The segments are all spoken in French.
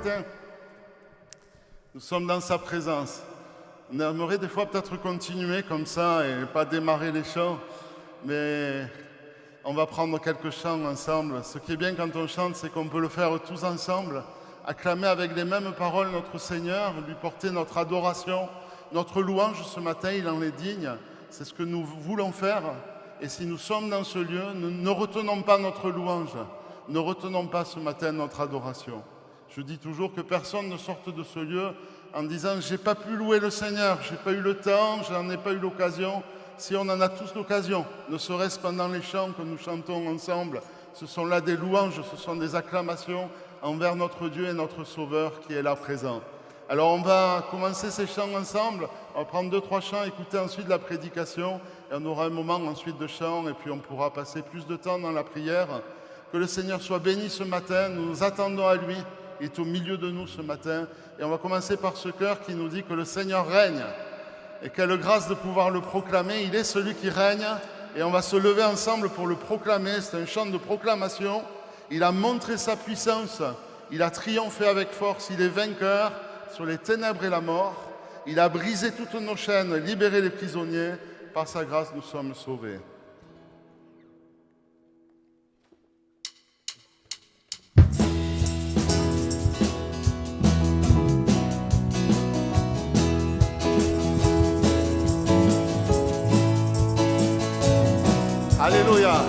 matin. Nous sommes dans sa présence. On aimerait des fois peut-être continuer comme ça et pas démarrer les chants, mais on va prendre quelques chants ensemble. Ce qui est bien quand on chante, c'est qu'on peut le faire tous ensemble, acclamer avec les mêmes paroles notre Seigneur, lui porter notre adoration, notre louange ce matin, il en est digne. C'est ce que nous voulons faire. Et si nous sommes dans ce lieu, nous ne retenons pas notre louange, ne retenons pas ce matin notre adoration. Je dis toujours que personne ne sorte de ce lieu en disant « j'ai pas pu louer le Seigneur, j'ai pas eu le temps, j'en ai pas eu l'occasion ». Si on en a tous l'occasion, ne serait-ce pendant les chants que nous chantons ensemble, ce sont là des louanges, ce sont des acclamations envers notre Dieu et notre Sauveur qui est là présent. Alors on va commencer ces chants ensemble, on va prendre 2-3 chants, écouter ensuite la prédication, et on aura un moment ensuite de chant, et puis on pourra passer plus de temps dans la prière. Que le Seigneur soit béni ce matin, nous nous attendons à lui, il est au milieu de nous ce matin, et on va commencer par ce chœur qui nous dit que le Seigneur règne, et quelle grâce de pouvoir le proclamer, il est celui qui règne, et on va se lever ensemble pour le proclamer, c'est un chant de proclamation, il a montré sa puissance, il a triomphé avec force, il est vainqueur sur les ténèbres et la mort, il a brisé toutes nos chaînes, libéré les prisonniers, par sa grâce nous sommes sauvés. Alléluia.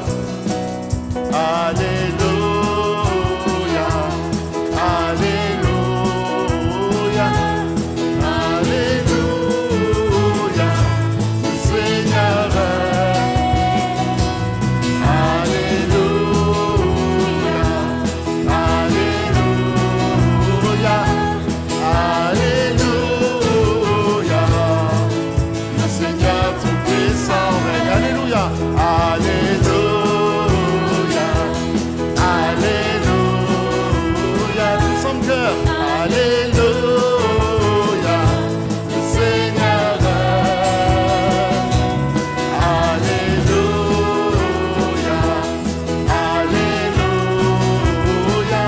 Alléluia. Alléluia. Alléluia. Le Seigneur règne. Alléluia. Alléluia. Alléluia. Le Seigneur tout-puissant règne. Alléluia. Alléluia, Alléluia, tous en cœur, Alléluia, le Seigneur règne, Alléluia, Alléluia,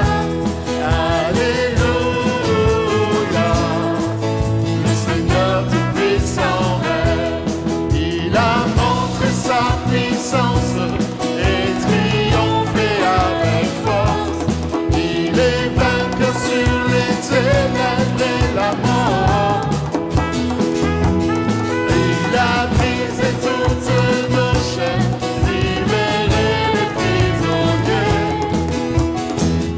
Alléluia, le Seigneur tout-puissant règne, il a montré sa puissance et triomphé avec force. Il est vainqueur sur les ténèbres et la mort. Il a brisé toutes nos chaînes, libéré les prisonniers.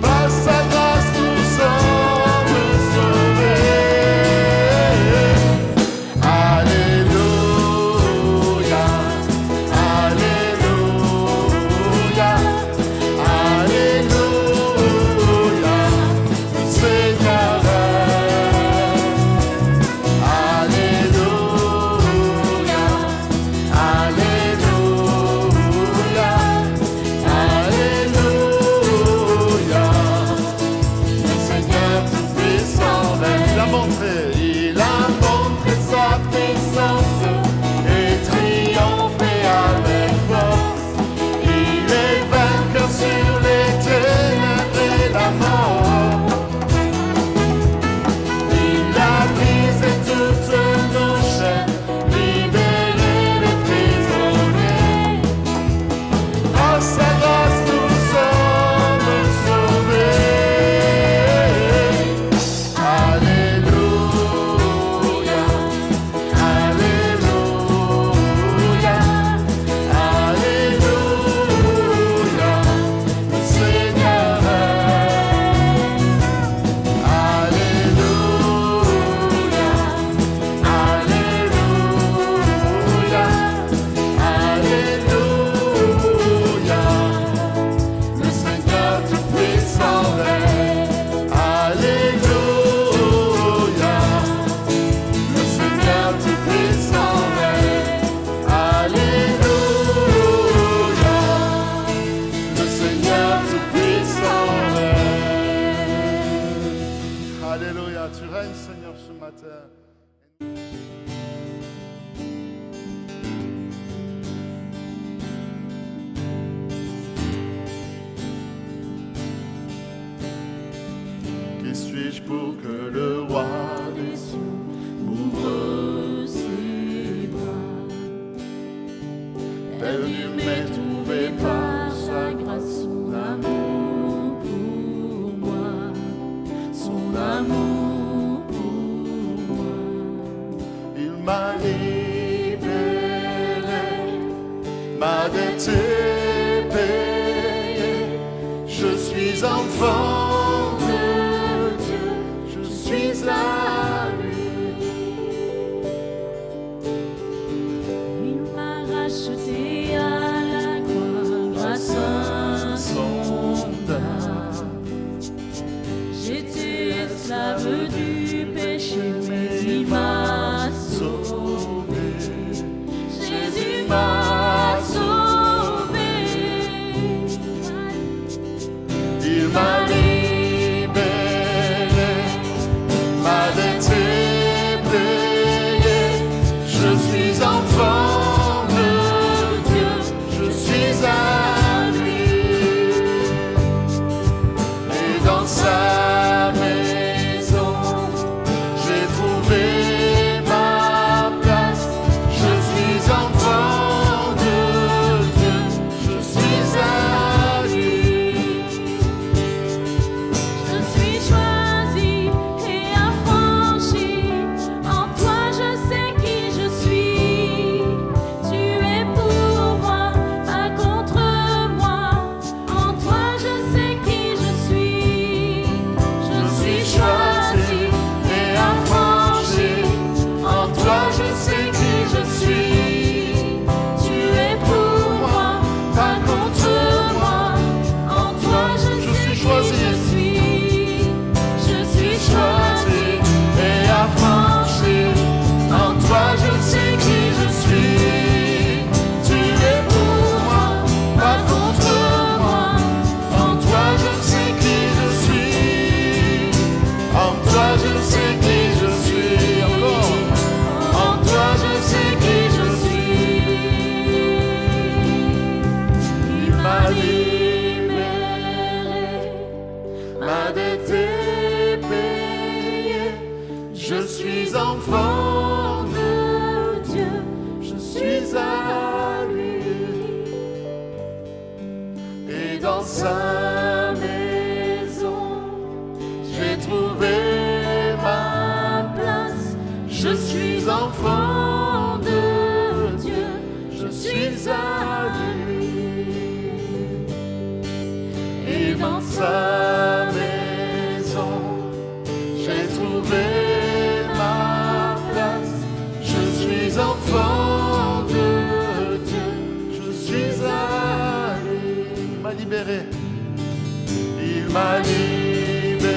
Par sa grâce nous sommes sauvés. Alléluia. Alléluia, Alléluia, le Seigneur règne. Alléluia, Alléluia, Alléluia, le Seigneur tout-puissant règne. Il a montré sa puissance et triomphé avec force. Il est vainqueur sur les ténèbres et la mort. Il a brisé toutes nos chaînes, libéré les prisonniers. Par sa grâce nous sommes sauvés. Alléluia, Alléluia, Alléluia, le Seigneur règne. Alléluia, Alléluia, Alléluia, le Seigneur tout-puissant règne. Alléluia, le Seigneur tout-puissant règne. Alléluia, le Seigneur tout-puissant règne. Alléluia, tu règnes Seigneur ce matin. Qui suis suis-je pour que le roi des cieux m'ouvre ses bras? Perdu mais trouvé par sa grâce, son amour pour moi, son amour pour moi. Il m'a libéré, ma dette est payée, je suis enfant de Dieu, je suis à lui. Il m'a racheté à la croix grâce à son âme. J'étais esclave du péché, mais il m'a sauvé. Jésus m'a sauvé. Il m'a libéré, ma dette est payée, je suis enfant de Dieu, je suis à lui. Et dans sa maison, j'ai trouvé ma place, je suis enfant de Dieu, je suis à lui. Je suis choisi et affranchi. En toi je sais qui je suis. Tu es pour moi, pas contre moi. En toi je sais qui je suis. Je suis choisi Et affranchi, en toi je sais qui je suis. Tu es pour moi, Pas contre moi, en toi je sais suis qui choisi. je suis. Je suis choisi Et affranchi, en toi je sais qui je suis. Tu es pour moi, pas contre moi, en toi je sais qui je suis. En toi je sais qui je suis. Encore. En toi je sais qui je suis. Il m'a libéré, ma dette est payée, je suis enfant de Dieu, je suis à lui. Et dans sa maison, j'ai trouvé ma place, je suis enfant de Dieu, je suis à lui. Et dans sa maison, j'ai trouvé ma place, je suis enfant de Dieu, je suis à lui. Il m'a libéré, il m'a libéré,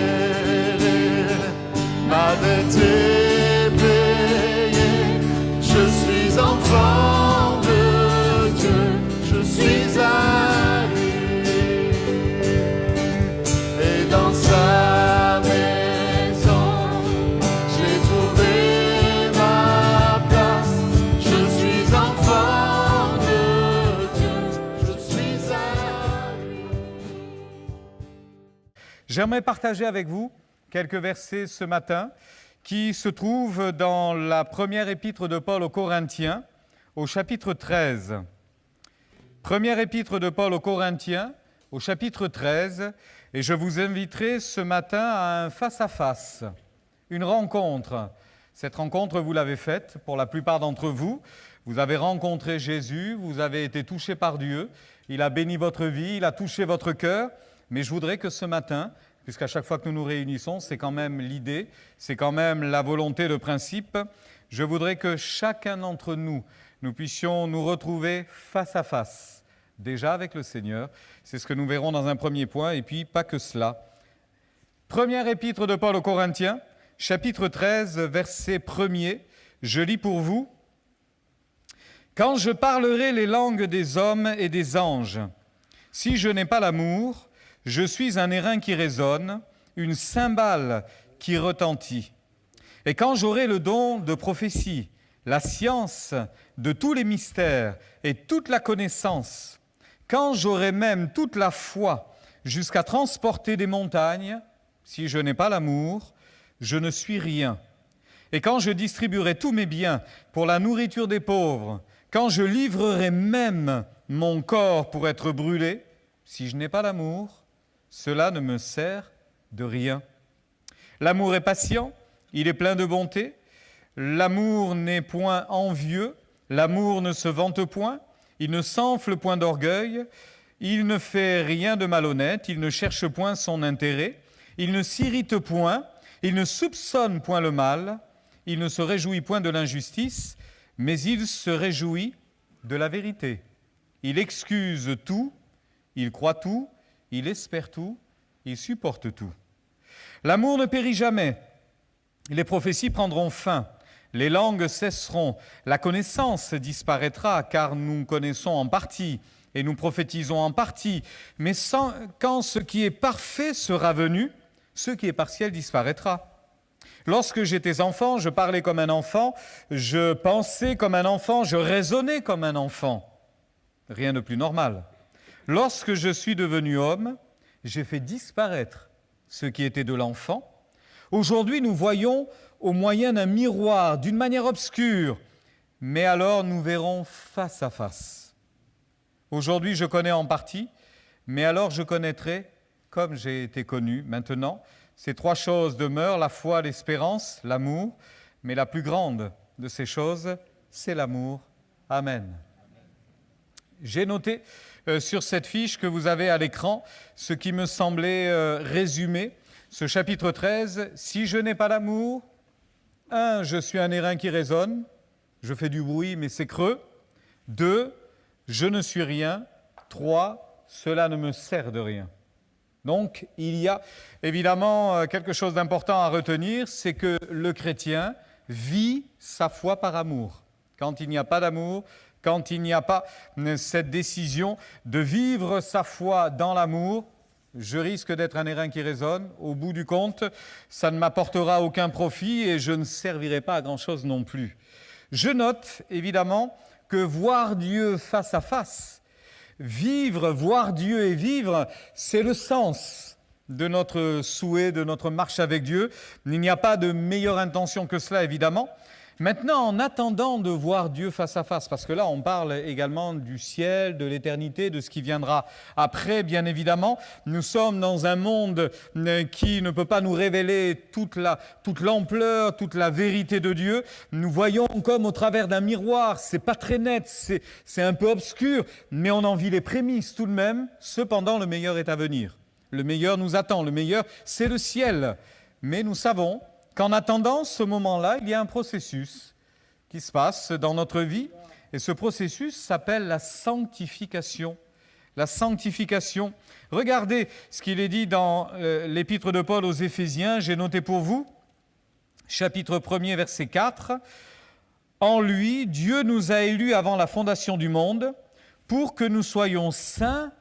ma dette est payée, je suis enfant de Dieu, je suis à lui. Et dans sa maison, j'ai trouvé ma place, je suis enfant de Dieu, je suis à lui. J'aimerais partager avec vous quelques versets ce matin qui se trouvent dans la première épître de Paul aux Corinthiens, au chapitre 13. Première épître de Paul aux Corinthiens, au chapitre 13, et je vous inviterai ce matin à un face-à-face, une rencontre. Cette rencontre, vous l'avez faite pour la plupart d'entre vous. Vous avez rencontré Jésus, vous avez été touché par Dieu, il a béni votre vie, il a touché votre cœur, mais je voudrais que ce matin, puisqu'à chaque fois que nous nous réunissons, c'est quand même l'idée, c'est quand même la volonté, le principe, je voudrais que chacun d'entre nous, nous puissions nous retrouver face à face, déjà avec le Seigneur. C'est ce que nous verrons dans un premier point, et puis pas que cela. Première épître de Paul aux Corinthiens, chapitre 13, verset 1er, je lis pour vous. « Quand je parlerai les langues des hommes et des anges, si je n'ai pas l'amour, je suis un airain qui résonne, une cymbale qui retentit. Et quand j'aurai le don de prophétie, la science de tous les mystères et toute la connaissance, quand j'aurai même toute la foi jusqu'à transporter des montagnes, Si je n'ai pas l'amour, je ne suis rien. Et quand je distribuerai tous mes biens pour la nourriture des pauvres, quand je livrerai même mon corps pour être brûlé, si je n'ai pas l'amour, cela ne me sert de rien. L'amour est patient, il est plein de bonté. L'amour n'est point envieux, l'amour ne se vante point, il ne s'enfle point d'orgueil, il ne fait rien de malhonnête, il ne cherche point son intérêt, il ne s'irrite point, il ne soupçonne point le mal, il ne se réjouit point de l'injustice, mais il se réjouit de la vérité. Il excuse tout, il croit tout, il espère tout, il supporte tout. L'amour ne périt jamais. Les prophéties prendront fin, les langues cesseront, la connaissance disparaîtra, car nous connaissons en partie et nous prophétisons en partie. Mais quand ce qui est parfait sera venu, ce qui est partiel disparaîtra. Lorsque j'étais enfant, je parlais comme un enfant, je pensais comme un enfant, je raisonnais comme un enfant. Rien de plus normal. Lorsque je suis devenu homme, j'ai fait disparaître ce qui était de l'enfant. Aujourd'hui, nous voyons au moyen d'un miroir, d'une manière obscure, mais alors nous verrons face à face. Aujourd'hui, je connais en partie, mais alors je connaîtrai comme j'ai été connu. Maintenant, ces trois choses demeurent, la foi, l'espérance, l'amour, mais la plus grande de ces choses, c'est l'amour. Amen. J'ai noté sur cette fiche que vous avez à l'écran ce qui me semblait résumer ce chapitre 13. Si je n'ai pas l'amour, 1, je suis un airain qui résonne, je fais du bruit mais c'est creux. 2, je ne suis rien. 3, cela ne me sert de rien. Donc, il y a évidemment quelque chose d'important à retenir, c'est que le chrétien vit sa foi par amour. Quand il n'y a pas d'amour, quand il n'y a pas cette décision de vivre sa foi dans l'amour, je risque d'être un airain qui résonne. Au bout du compte, ça ne m'apportera aucun profit et je ne servirai pas à grand-chose non plus. Je note évidemment que voir Dieu face à face, vivre, voir Dieu et vivre, c'est le sens de notre souhait, de notre marche avec Dieu. Il n'y a pas de meilleure intention que cela, évidemment. Maintenant, en attendant de voir Dieu face à face, parce que là, on parle également du ciel, de l'éternité, de ce qui viendra après, bien évidemment. Nous sommes dans un monde qui ne peut pas nous révéler toute l'ampleur, toute la vérité de Dieu. Nous voyons comme au travers d'un miroir, c'est pas très net, c'est un peu obscur, mais on en vit les prémices tout de même. Cependant, le meilleur est à venir. Le meilleur nous attend, le meilleur, c'est le ciel. Mais nous savons qu'en attendant ce moment-là, il y a un processus qui se passe dans notre vie. Et ce processus s'appelle la sanctification. La sanctification. Regardez ce qu'il est dit dans l'épître de Paul aux Éphésiens. J'ai noté pour vous, chapitre 1er, verset 4. « En lui, Dieu nous a élus avant la fondation du monde pour que nous soyons saints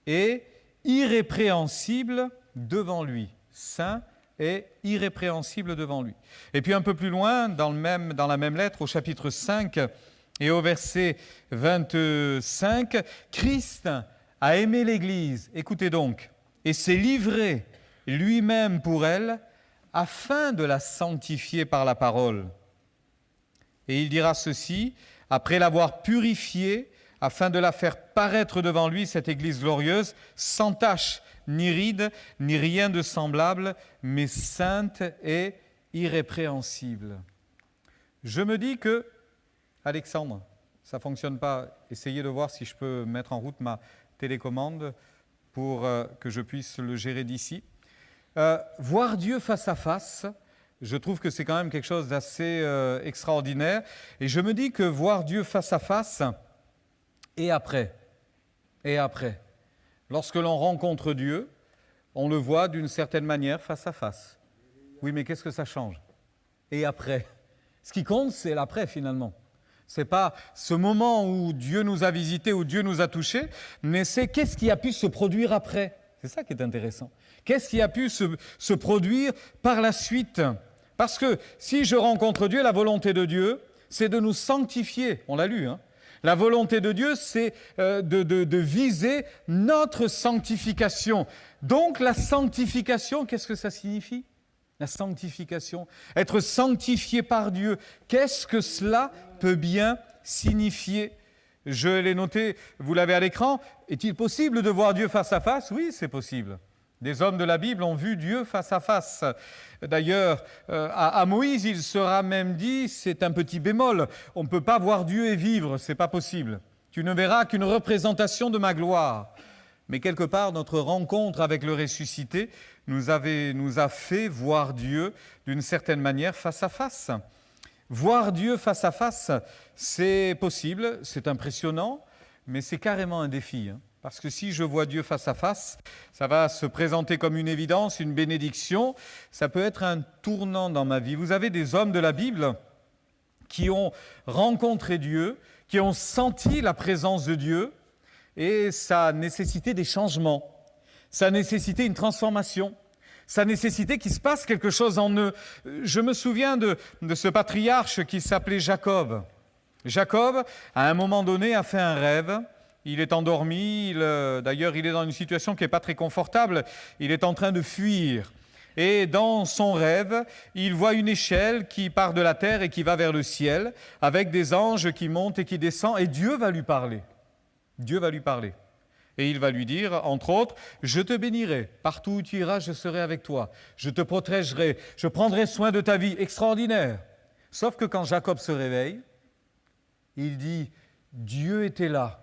et irrépréhensibles devant lui. » Saints et irrépréhensible devant lui. Et puis un peu plus loin, dans la même lettre, au chapitre 5 et au verset 25, Christ a aimé l'Église, écoutez donc, et s'est livré lui-même pour elle, afin de la sanctifier par la parole. Et il dira ceci, après l'avoir purifiée, afin de la faire paraître devant lui, cette Église glorieuse, sans tache, ni ride, ni rien de semblable, mais sainte et irrépréhensible. Je me dis que, Alexandre, ça ne fonctionne pas. Essayez de voir si je peux mettre en route ma télécommande pour que je puisse le gérer d'ici. Voir Dieu face à face, je trouve que c'est quand même quelque chose d'assez extraordinaire. Et je me dis que voir Dieu face à face, et après, lorsque l'on rencontre Dieu, on le voit d'une certaine manière face à face. Oui, mais qu'est-ce que ça change? Et après? Ce qui compte, c'est l'après finalement. Ce n'est pas ce moment où Dieu nous a visités, où Dieu nous a touchés, mais c'est qu'est-ce qui a pu se produire après. C'est ça qui est intéressant. Qu'est-ce qui a pu se produire par la suite? Parce que si je rencontre Dieu, la volonté de Dieu, c'est de nous sanctifier. On l'a lu, hein? La volonté de Dieu, c'est de viser notre sanctification. Donc la sanctification, qu'est-ce que ça signifie ? La sanctification, être sanctifié par Dieu, qu'est-ce que cela peut bien signifier ? Je l'ai noté, vous l'avez à l'écran. Est-il possible de voir Dieu face à face ? Oui, c'est possible. Des hommes de la Bible ont vu Dieu face à face. D'ailleurs, à Moïse, il sera même dit, c'est un petit bémol, on ne peut pas voir Dieu et vivre, ce n'est pas possible. Tu ne verras qu'une représentation de ma gloire. Mais quelque part, notre rencontre avec le ressuscité nous a fait voir Dieu d'une certaine manière face à face. Voir Dieu face à face, c'est possible, c'est impressionnant, mais c'est carrément un défi. Parce que si je vois Dieu face à face, ça va se présenter comme une évidence, une bénédiction. Ça peut être un tournant dans ma vie. Vous avez des hommes de la Bible qui ont rencontré Dieu, qui ont senti la présence de Dieu, et ça a nécessité des changements, ça a nécessité une transformation, ça a nécessité qu'il se passe quelque chose en eux. Je me souviens de ce patriarche qui s'appelait Jacob. Jacob, à un moment donné, a fait un rêve. Il est endormi, d'ailleurs il est dans une situation qui n'est pas très confortable, il est en train de fuir. Et dans son rêve, il voit une échelle qui part de la terre et qui va vers le ciel, avec des anges qui montent et qui descendent, et Dieu va lui parler. Dieu va lui parler. Et il va lui dire, entre autres, « Je te bénirai, partout où tu iras, je serai avec toi. Je te protégerai, je prendrai soin de ta vie. » Extraordinaire. Sauf que quand Jacob se réveille, il dit, « Dieu était là.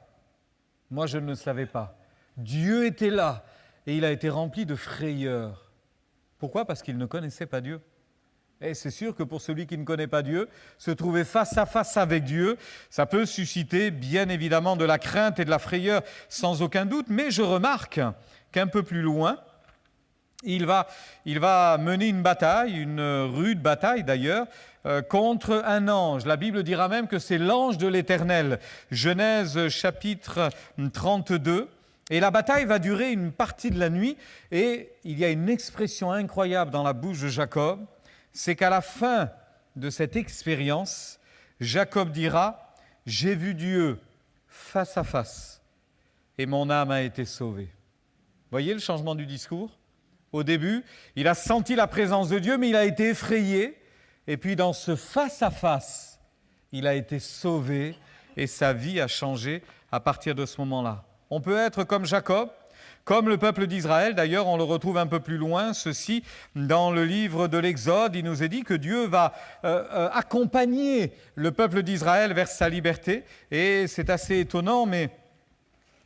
Moi, je ne le savais pas. Dieu était là. » Et il a été rempli de frayeur. Pourquoi ? Parce qu'il ne connaissait pas Dieu. Et c'est sûr que pour celui qui ne connaît pas Dieu, se trouver face à face avec Dieu, ça peut susciter bien évidemment de la crainte et de la frayeur, sans aucun doute. Mais je remarque qu'un peu plus loin, il va mener une bataille, une rude bataille d'ailleurs, contre un ange. La Bible dira même que c'est l'ange de l'Éternel. Genèse chapitre 32. Et la bataille va durer une partie de la nuit. Et il y a une expression incroyable dans la bouche de Jacob. C'est qu'à la fin de cette expérience, Jacob dira « J'ai vu Dieu face à face et mon âme a été sauvée. » Voyez le changement du discours ? Au début, il a senti la présence de Dieu, mais il a été effrayé. Et puis dans ce face-à-face, il a été sauvé et sa vie a changé à partir de ce moment-là. On peut être comme Jacob, comme le peuple d'Israël. D'ailleurs, on le retrouve un peu plus loin, ceci, dans le livre de l'Exode. Il nous est dit que Dieu va accompagner le peuple d'Israël vers sa liberté. Et c'est assez étonnant, mais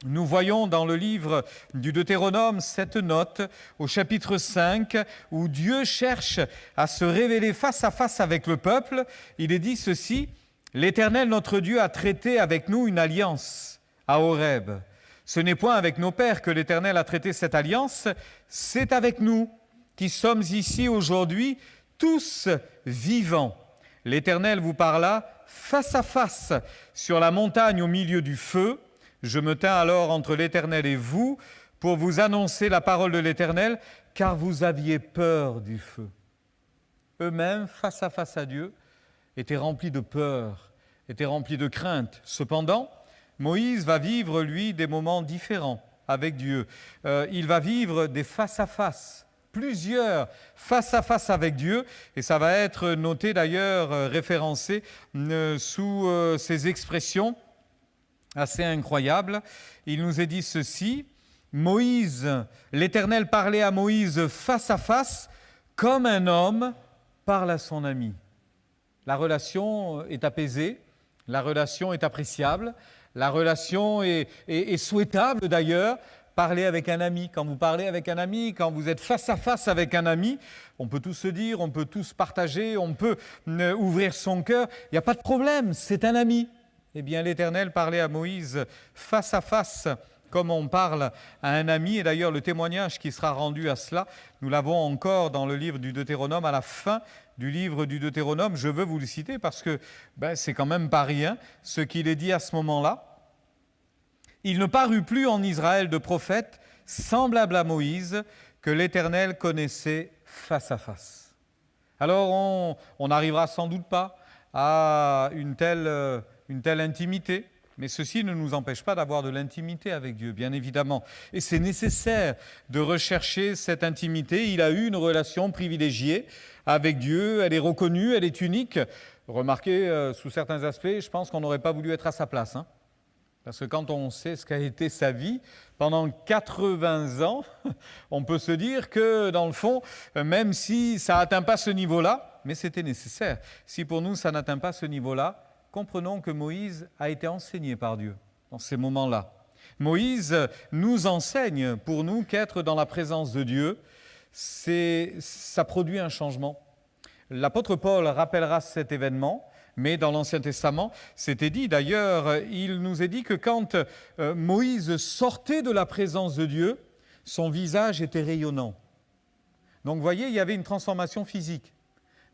nous voyons dans le livre du Deutéronome cette note au chapitre 5 où Dieu cherche à se révéler face à face avec le peuple. Il est dit ceci, « L'Éternel notre Dieu a traité avec nous une alliance à Horeb. Ce n'est point avec nos pères que l'Éternel a traité cette alliance, c'est avec nous qui sommes ici aujourd'hui tous vivants. L'Éternel vous parla face à face sur la montagne au milieu du feu. Je me tins alors entre l'Éternel et vous pour vous annoncer la parole de l'Éternel, car vous aviez peur du feu. » Eux-mêmes, face à Dieu, étaient remplis de peur, étaient remplis de crainte. Cependant, Moïse va vivre, lui, des moments différents avec Dieu. Il va vivre des face-à-face, plusieurs face-à-face avec Dieu, et ça va être noté d'ailleurs, référencé sous ces expressions assez incroyables. Il nous est dit ceci, Moïse, l'Éternel parlait à Moïse face à face, comme un homme parle à son ami. La relation est apaisée, la relation est appréciable, la relation est souhaitable d'ailleurs. Parler avec un ami, quand vous parlez avec un ami, quand vous êtes face à face avec un ami, on peut tout se dire, on peut tout se partager, on peut ouvrir son cœur, il n'y a pas de problème, c'est un ami. Eh bien, l'Éternel parlait à Moïse face à face, comme on parle à un ami. Et d'ailleurs, le témoignage qui sera rendu à cela, nous l'avons encore dans le livre du Deutéronome, à la fin du livre du Deutéronome. Je veux vous le citer parce que c'est quand même pas rien ce qu'il est dit à ce moment-là. Il ne parut plus en Israël de prophète semblable à Moïse que l'Éternel connaissait face à face. Alors on n'arrivera sans doute pas à une telle intimité, Mais ceci ne nous empêche pas d'avoir de l'intimité avec Dieu, bien évidemment. Et c'est nécessaire de rechercher cette intimité. Il a eu une relation privilégiée avec Dieu, elle est reconnue, elle est unique. Remarquez, sous certains aspects, je pense qu'on n'aurait pas voulu être à sa place. Parce que quand on sait ce qu'a été sa vie, pendant 80 ans, on peut se dire que, dans le fond, même si ça n'atteint pas ce niveau-là, mais c'était nécessaire. Si pour nous, ça n'atteint pas ce niveau-là, comprenons que Moïse a été enseigné par Dieu dans ces moments-là. Moïse nous enseigne, pour nous, qu'être dans la présence de Dieu, ça produit un changement. L'apôtre Paul rappellera cet événement, mais dans l'Ancien Testament, c'était dit. D'ailleurs, il nous est dit que quand Moïse sortait de la présence de Dieu, son visage était rayonnant. Donc, vous voyez, il y avait une transformation physique.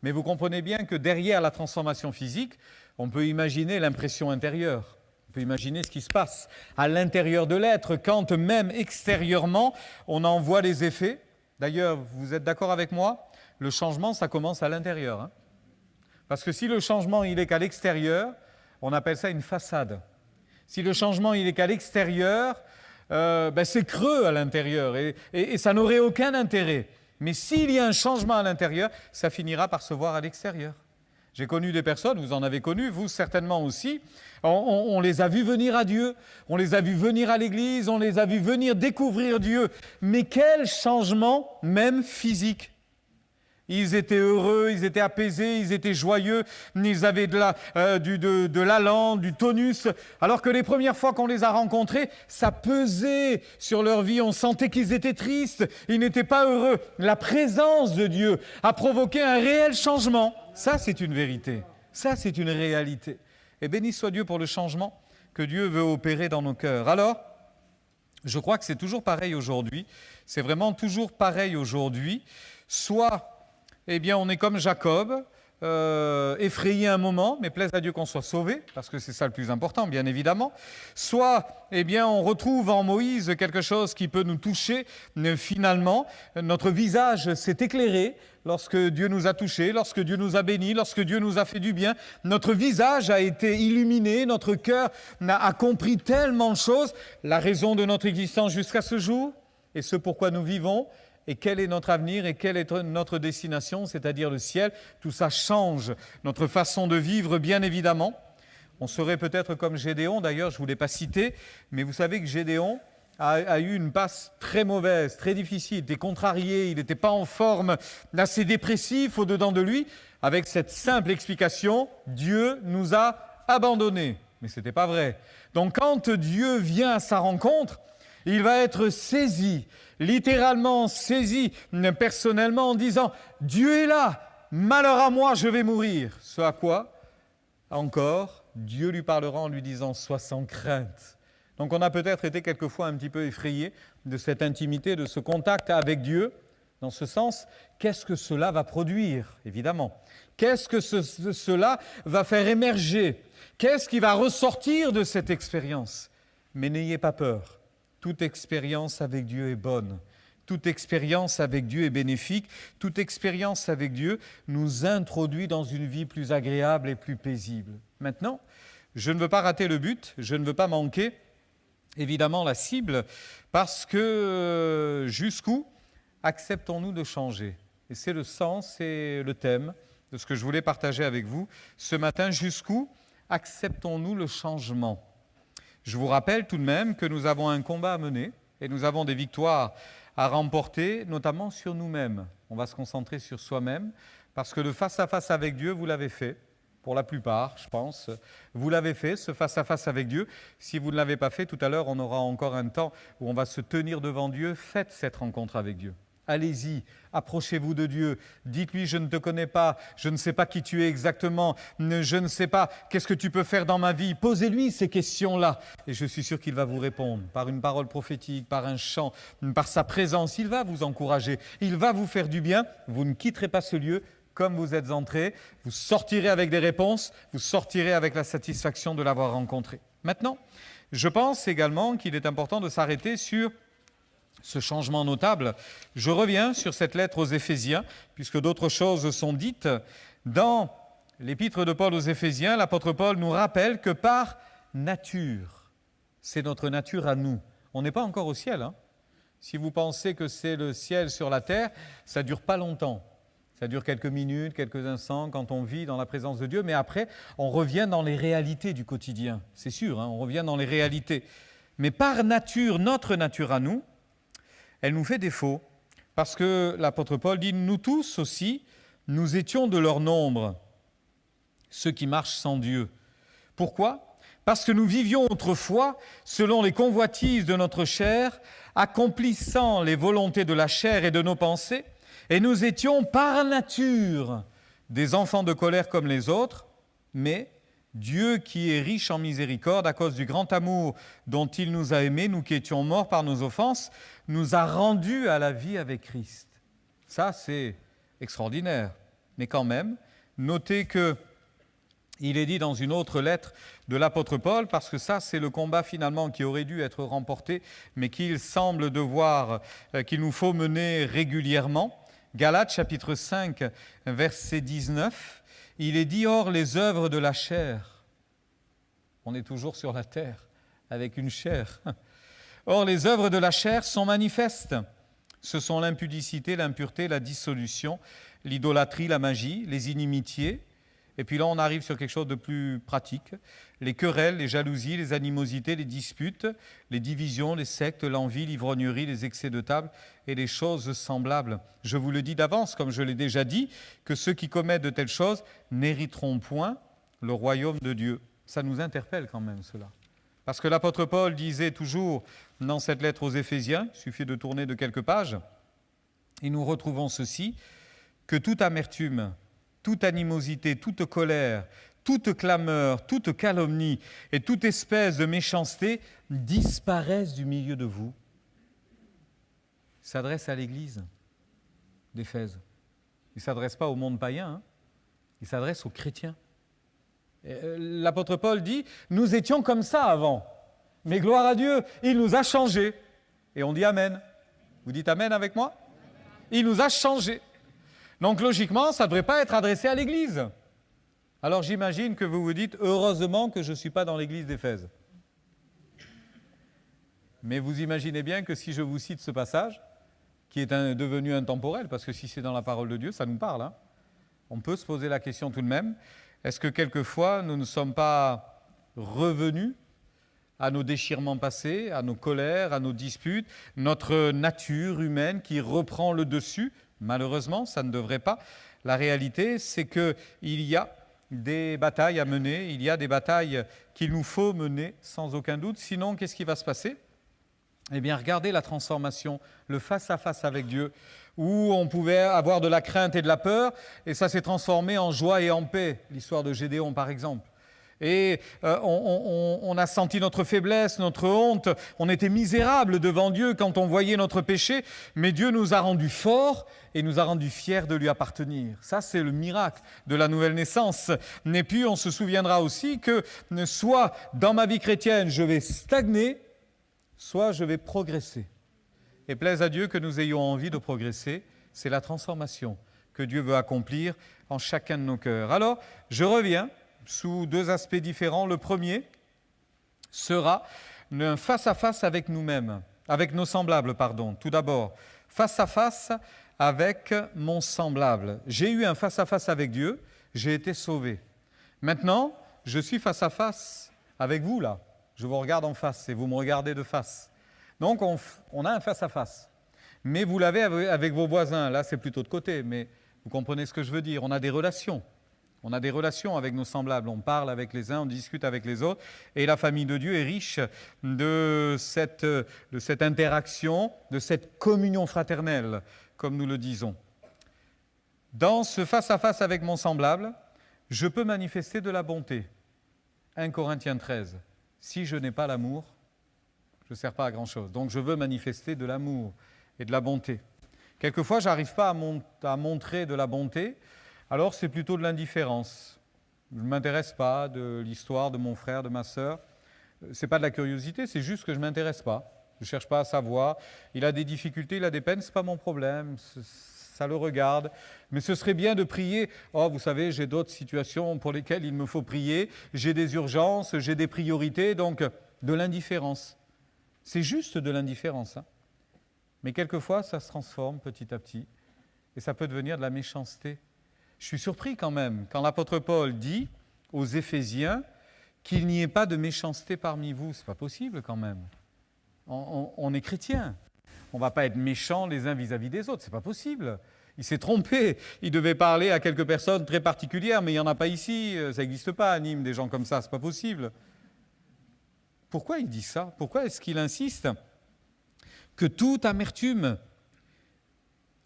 Mais vous comprenez bien que derrière la transformation physique, on peut imaginer l'impression intérieure. On peut imaginer ce qui se passe à l'intérieur de l'être, quand même extérieurement, on en voit les effets. D'ailleurs, vous êtes d'accord avec moi ? Le changement, ça commence à l'intérieur. Parce que si le changement, il est qu'à l'extérieur, on appelle ça une façade. Si le changement, il est qu'à l'extérieur, c'est creux à l'intérieur et ça n'aurait aucun intérêt. Mais s'il y a un changement à l'intérieur, ça finira par se voir à l'extérieur. J'ai connu des personnes, vous en avez connu, vous certainement aussi, on les a vus venir à Dieu, on les a vus venir à l'église, on les a vus venir découvrir Dieu. Mais quel changement, même physique! Ils étaient heureux, ils étaient apaisés, ils étaient joyeux, ils avaient de l'allant, du tonus, alors que les premières fois qu'on les a rencontrés, ça pesait sur leur vie, on sentait qu'ils étaient tristes, ils n'étaient pas heureux. La présence de Dieu a provoqué un réel changement. Ça, c'est une vérité, ça, c'est une réalité. Et béni soit Dieu pour le changement que Dieu veut opérer dans nos cœurs. Alors, je crois que c'est toujours pareil aujourd'hui, c'est vraiment toujours pareil aujourd'hui, soit on est comme Jacob, effrayé un moment, mais plaise à Dieu qu'on soit sauvé, parce que c'est ça le plus important, bien évidemment. Soit, on retrouve en Moïse quelque chose qui peut nous toucher, finalement. Notre visage s'est éclairé lorsque Dieu nous a touchés, lorsque Dieu nous a bénis, lorsque Dieu nous a fait du bien. Notre visage a été illuminé, notre cœur a compris tellement de choses, la raison de notre existence jusqu'à ce jour, et ce pourquoi nous vivons, et quel est notre avenir et quelle est notre destination, c'est-à-dire le ciel. Tout ça change notre façon de vivre, bien évidemment. On serait peut-être comme Gédéon, d'ailleurs, je ne vous l'ai pas cité, mais vous savez que Gédéon a eu une passe très mauvaise, très difficile, il était contrarié, il n'était pas en forme, assez dépressif au-dedans de lui, avec cette simple explication, Dieu nous a abandonnés. Mais ce n'était pas vrai. Donc quand Dieu vient à sa rencontre, il va être saisi, littéralement saisi personnellement en disant « Dieu est là, malheur à moi, je vais mourir ». Ce à quoi, encore, Dieu lui parlera en lui disant « Sois sans crainte ». Donc on a peut-être été quelquefois un petit peu effrayé de cette intimité, de ce contact avec Dieu. Dans ce sens, qu'est-ce que cela va produire, évidemment? Qu'est-ce que cela va faire émerger? Qu'est-ce qui va ressortir de cette expérience? Mais n'ayez pas peur. Toute expérience avec Dieu est bonne. Toute expérience avec Dieu est bénéfique. Toute expérience avec Dieu nous introduit dans une vie plus agréable et plus paisible. Maintenant, je ne veux pas rater le but, je ne veux pas manquer, évidemment, la cible, parce que jusqu'où acceptons-nous de changer? Et c'est le sens et le thème de ce que je voulais partager avec vous ce matin. Jusqu'où acceptons-nous le changement? Je vous rappelle tout de même que nous avons un combat à mener et nous avons des victoires à remporter, notamment sur nous-mêmes. On va se concentrer sur soi-même parce que le face-à-face avec Dieu, vous l'avez fait, pour la plupart, je pense. Vous l'avez fait, ce face-à-face avec Dieu. Si vous ne l'avez pas fait, tout à l'heure, on aura encore un temps où on va se tenir devant Dieu. Faites cette rencontre avec Dieu. Allez-y, approchez-vous de Dieu, dites-lui « je ne te connais pas, je ne sais pas qui tu es exactement, je ne sais pas qu'est-ce que tu peux faire dans ma vie ». Posez-lui ces questions-là et je suis sûr qu'il va vous répondre par une parole prophétique, par un chant, par sa présence. Il va vous encourager, il va vous faire du bien. Vous ne quitterez pas ce lieu comme vous êtes entrés, vous sortirez avec des réponses, vous sortirez avec la satisfaction de l'avoir rencontré. Maintenant, je pense également qu'il est important de s'arrêter sur ce changement notable. Je reviens sur cette lettre aux Éphésiens, puisque d'autres choses sont dites. Dans l'épître de Paul aux Éphésiens, l'apôtre Paul nous rappelle que par nature. C'est notre nature à nous. On n'est pas encore au ciel. Si vous pensez que c'est le ciel sur la terre, ça ne dure pas longtemps. Ça dure quelques minutes, quelques instants quand on vit dans la présence de Dieu, mais après, on revient dans les réalités du quotidien. C'est sûr, on revient dans les réalités. Mais par nature, notre nature à nous, elle nous fait défaut. Parce que l'apôtre Paul dit « Nous tous aussi, nous étions de leur nombre, ceux qui marchent sans Dieu. » Pourquoi ? Parce que nous vivions autrefois selon les convoitises de notre chair, accomplissant les volontés de la chair et de nos pensées, et nous étions par nature des enfants de colère comme les autres, mais Dieu qui est riche en miséricorde, à cause du grand amour dont il nous a aimés, nous qui étions morts par nos offenses, nous a rendus à la vie avec Christ. Ça, c'est extraordinaire. Mais quand même, notez que il est dit dans une autre lettre de l'apôtre Paul, parce que ça, c'est le combat finalement qui aurait dû être remporté, mais qu'il semble devoir, qu'il nous faut mener régulièrement. Galates chapitre 5, verset 19, il est dit « Or, les œuvres de la chair », on est toujours sur la terre, avec une chair. « Or, les œuvres de la chair sont manifestes. Ce sont l'impudicité, l'impureté, la dissolution, l'idolâtrie, la magie, les inimitiés. » Et puis là, on arrive sur quelque chose de plus pratique. Les querelles, les jalousies, les animosités, les disputes, les divisions, les sectes, l'envie, l'ivrognerie, les excès de table et les choses semblables. Je vous le dis d'avance, comme je l'ai déjà dit, que ceux qui commettent de telles choses n'hériteront point le royaume de Dieu. Ça nous interpelle quand même, cela. Parce que l'apôtre Paul disait toujours dans cette lettre aux Éphésiens, il suffit de tourner de quelques pages, et nous retrouvons ceci, que toute amertume, toute animosité, toute colère, toute clameur, toute calomnie et toute espèce de méchanceté disparaissent du milieu de vous. Il s'adresse à l'Église d'Éphèse. Il ne s'adresse pas au monde païen, il s'adresse aux chrétiens. L'apôtre Paul dit « Nous étions comme ça avant, mais gloire à Dieu, il nous a changés. » Et on dit « Amen ». Vous dites « Amen » avec moi ? Il nous a changés. Donc logiquement, ça ne devrait pas être adressé à l'Église. Alors j'imagine que vous vous dites « Heureusement que je ne suis pas dans l'Église d'Éphèse ». Mais vous imaginez bien que si je vous cite ce passage, qui est devenu intemporel, parce que si c'est dans la parole de Dieu, ça nous parle. On peut se poser la question tout de même, est-ce que quelquefois nous ne sommes pas revenus à nos déchirements passés, à nos colères, à nos disputes, notre nature humaine qui reprend le dessus? Malheureusement, ça ne devrait pas. La réalité, c'est qu'il y a des batailles à mener, il y a des batailles qu'il nous faut mener sans aucun doute. Sinon, qu'est-ce qui va se passer ? Eh bien, regardez la transformation, le face-à-face avec Dieu, où on pouvait avoir de la crainte et de la peur, et ça s'est transformé en joie et en paix, l'histoire de Gédéon par exemple. Et on a senti notre faiblesse, notre honte, on était misérable devant Dieu quand on voyait notre péché, mais Dieu nous a rendus forts et nous a rendus fiers de lui appartenir. Ça, c'est le miracle de la nouvelle naissance. Et puis, on se souviendra aussi que soit dans ma vie chrétienne, je vais stagner, soit je vais progresser. Et plaise à Dieu que nous ayons envie de progresser, c'est la transformation que Dieu veut accomplir en chacun de nos cœurs. Alors, je reviens sous deux aspects différents. Le premier sera un face-à-face avec nous-mêmes, avec nos semblables, pardon. Tout d'abord, face-à-face avec mon semblable. J'ai eu un face-à-face avec Dieu, j'ai été sauvé. Maintenant, je suis face-à-face avec vous, là. Je vous regarde en face et vous me regardez de face. Donc, on a un face-à-face. Mais vous l'avez avec vos voisins. Là, c'est plutôt de côté, mais vous comprenez ce que je veux dire. On a des relations. On a des relations avec nos semblables. On parle avec les uns, on discute avec les autres. Et la famille de Dieu est riche de cette interaction, de cette communion fraternelle, comme nous le disons. Dans ce face-à-face avec mon semblable, je peux manifester de la bonté. 1 Corinthiens 13. Si je n'ai pas l'amour, je ne sers pas à grand-chose. Donc je veux manifester de l'amour et de la bonté. Quelquefois, je n'arrive pas à montrer de la bonté, alors c'est plutôt de l'indifférence. Je ne m'intéresse pas de l'histoire de mon frère, de ma sœur. Ce n'est pas de la curiosité, c'est juste que je ne m'intéresse pas. Je ne cherche pas à savoir. Il a des difficultés, il a des peines, ce n'est pas mon problème. ça le regarde. Mais ce serait bien de prier. Oh, vous savez, j'ai d'autres situations pour lesquelles il me faut prier. J'ai des urgences, j'ai des priorités, donc de l'indifférence. C'est juste de l'indifférence. Hein. Mais quelquefois, ça se transforme petit à petit et ça peut devenir de la méchanceté. Je suis surpris quand même quand l'apôtre Paul dit aux Éphésiens qu'il n'y ait pas de méchanceté parmi vous. Ce n'est pas possible quand même. On est chrétiens. On ne va pas être méchants les uns vis-à-vis des autres. Ce n'est pas possible. Il s'est trompé. Il devait parler à quelques personnes très particulières, mais il n'y en a pas ici. Ça n'existe pas à Nîmes, des gens comme ça. Ce n'est pas possible. Pourquoi il dit ça? Pourquoi est-ce qu'il insiste que toute amertume,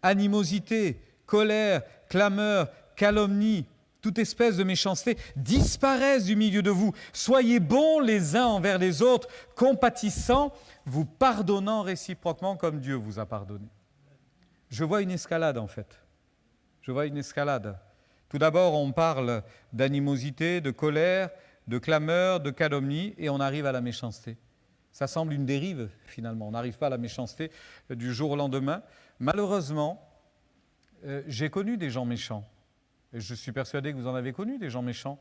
animosité, colère, clameur, calomnie, toute espèce de méchanceté disparaissent du milieu de vous. Soyez bons les uns envers les autres, compatissants, vous pardonnant réciproquement comme Dieu vous a pardonné. Je vois une escalade en fait. Je vois une escalade. Tout d'abord, on parle d'animosité, de colère, de clameur, de calomnie, et on arrive à la méchanceté. Ça semble une dérive finalement. On n'arrive pas à la méchanceté du jour au lendemain. Malheureusement, j'ai connu des gens méchants. Et je suis persuadé que vous en avez connu des gens méchants.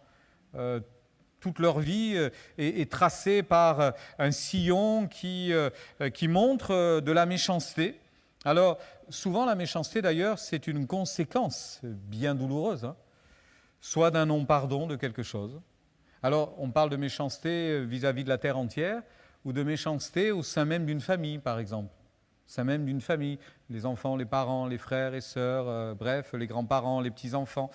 Toute leur vie est tracée par un sillon qui montre de la méchanceté. Alors, souvent, la méchanceté, d'ailleurs, c'est une conséquence bien douloureuse, hein, soit d'un non-pardon de quelque chose. Alors, on parle de méchanceté vis-à-vis de la terre entière, ou de méchanceté au sein même d'une famille, par exemple. Au sein même d'une famille, les enfants, les parents, les frères et sœurs, bref, les grands-parents, les petits-enfants.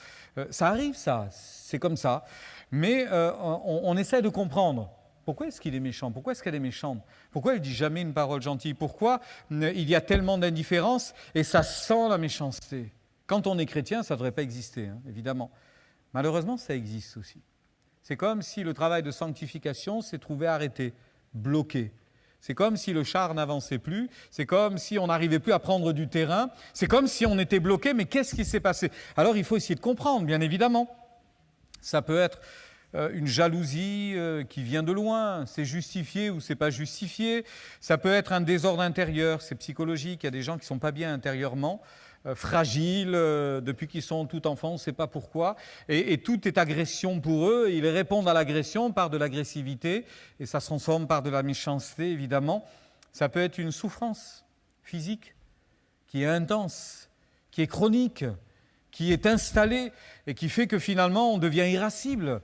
Ça arrive, ça, c'est comme ça. Mais on essaie de comprendre. Pourquoi est-ce qu'il est méchant? Pourquoi est-ce qu'elle est méchante? Pourquoi elle ne dit jamais une parole gentille? Pourquoi il y a tellement d'indifférence et ça sent la méchanceté? Quand on est chrétien, ça ne devrait pas exister, hein, évidemment. Malheureusement, ça existe aussi. C'est comme si le travail de sanctification s'est trouvé arrêté, bloqué. C'est comme si le char n'avançait plus, c'est comme si on n'arrivait plus à prendre du terrain, c'est comme si on était bloqué, mais qu'est-ce qui s'est passé? Alors il faut essayer de comprendre, bien évidemment. Ça peut être une jalousie qui vient de loin, c'est justifié ou c'est pas justifié. Ça peut être un désordre intérieur, c'est psychologique, il y a des gens qui ne sont pas bien intérieurement, fragiles, depuis qu'ils sont tout enfants, on ne sait pas pourquoi, et tout est agression pour eux, ils répondent à l'agression par de l'agressivité, et ça se transforme par de la méchanceté, évidemment. Ça peut être une souffrance physique qui est intense, qui est chronique, qui est installée, et qui fait que finalement on devient irascible,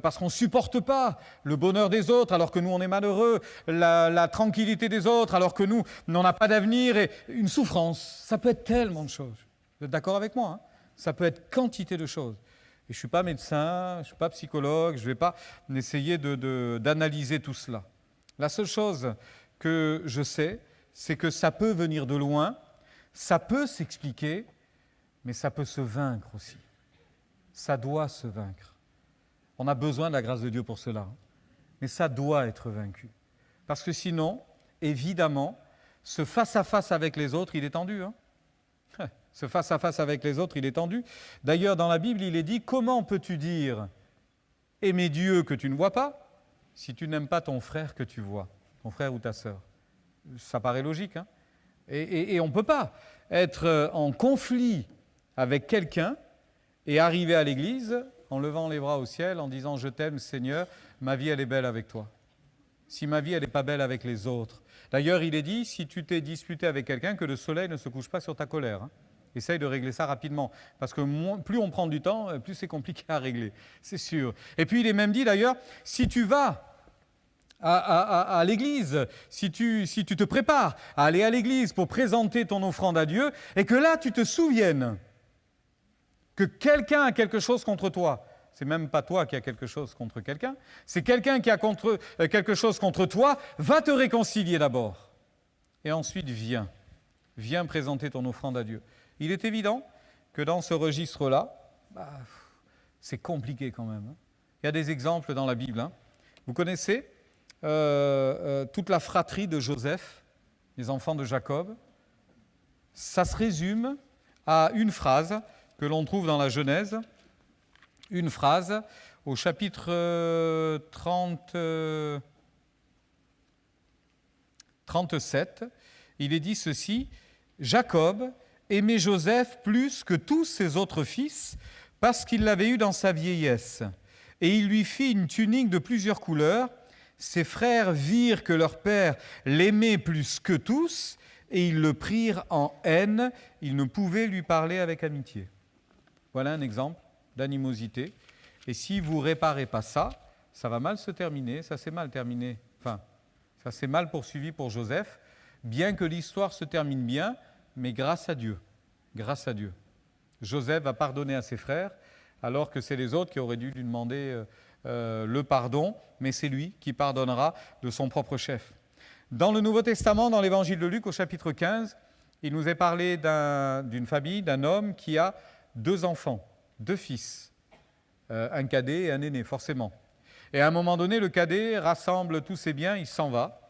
parce qu'on ne supporte pas le bonheur des autres alors que nous on est malheureux, la tranquillité des autres alors que nous on n'a pas d'avenir, et une souffrance. Ça peut être tellement de choses. Vous êtes d'accord avec moi, hein? Ça peut être quantité de choses. Et je ne suis pas médecin, je ne suis pas psychologue, je ne vais pas essayer d'analyser tout cela. La seule chose que je sais, c'est que ça peut venir de loin, ça peut s'expliquer, mais ça peut se vaincre aussi. Ça doit se vaincre. On a besoin de la grâce de Dieu pour cela. Mais ça doit être vaincu. Parce que sinon, évidemment, ce face-à-face avec les autres, il est tendu. Hein? Ce face-à-face avec les autres, il est tendu. D'ailleurs, dans la Bible, il est dit, comment peux-tu dire « aimer Dieu que tu ne vois pas » si tu n'aimes pas ton frère que tu vois, ton frère ou ta sœur? Ça paraît logique. Hein? Et on ne peut pas être en conflit avec quelqu'un et arriver à l'église en levant les bras au ciel, en disant « Je t'aime Seigneur, ma vie elle est belle avec toi ». Si ma vie elle n'est pas belle avec les autres. D'ailleurs, il est dit, si tu t'es disputé avec quelqu'un, que le soleil ne se couche pas sur ta colère. Hein. Essaye de régler ça rapidement, parce que plus on prend du temps, plus c'est compliqué à régler, c'est sûr. Et puis il est même dit d'ailleurs, si tu vas à l'église, si tu te prépares à aller à l'église pour présenter ton offrande à Dieu, et que là tu te souviennes que quelqu'un a quelque chose contre toi, c'est même pas toi qui as quelque chose contre quelqu'un, c'est quelqu'un qui a quelque chose contre toi, va te réconcilier d'abord. Et ensuite viens présenter ton offrande à Dieu. Il est évident que dans ce registre-là, c'est compliqué quand même. Hein. Il y a des exemples dans la Bible. Hein. Vous connaissez toute la fratrie de Joseph, les enfants de Jacob. Ça se résume à une phrase que l'on trouve dans la Genèse, une phrase au chapitre 37. Il est dit ceci, « Jacob aimait Joseph plus que tous ses autres fils, parce qu'il l'avait eu dans sa vieillesse. Et il lui fit une tunique de plusieurs couleurs. Ses frères virent que leur père l'aimait plus que tous, et ils le prirent en haine. Ils ne pouvaient lui parler avec amitié. Voilà un exemple d'animosité. Et si vous ne réparez pas ça, ça va mal se terminer. Ça s'est mal terminé. Enfin, ça s'est mal poursuivi pour Joseph, bien que l'histoire se termine bien, mais grâce à Dieu. Grâce à Dieu. Joseph va pardonner à ses frères, alors que c'est les autres qui auraient dû lui demander le pardon, mais c'est lui qui pardonnera de son propre chef. Dans le Nouveau Testament, dans l'Évangile de Luc, au chapitre 15, il nous est parlé d'une famille, d'un homme qui a 2 enfants, 2 fils, un cadet et un aîné, forcément. Et à un moment donné, le cadet rassemble tous ses biens, il s'en va,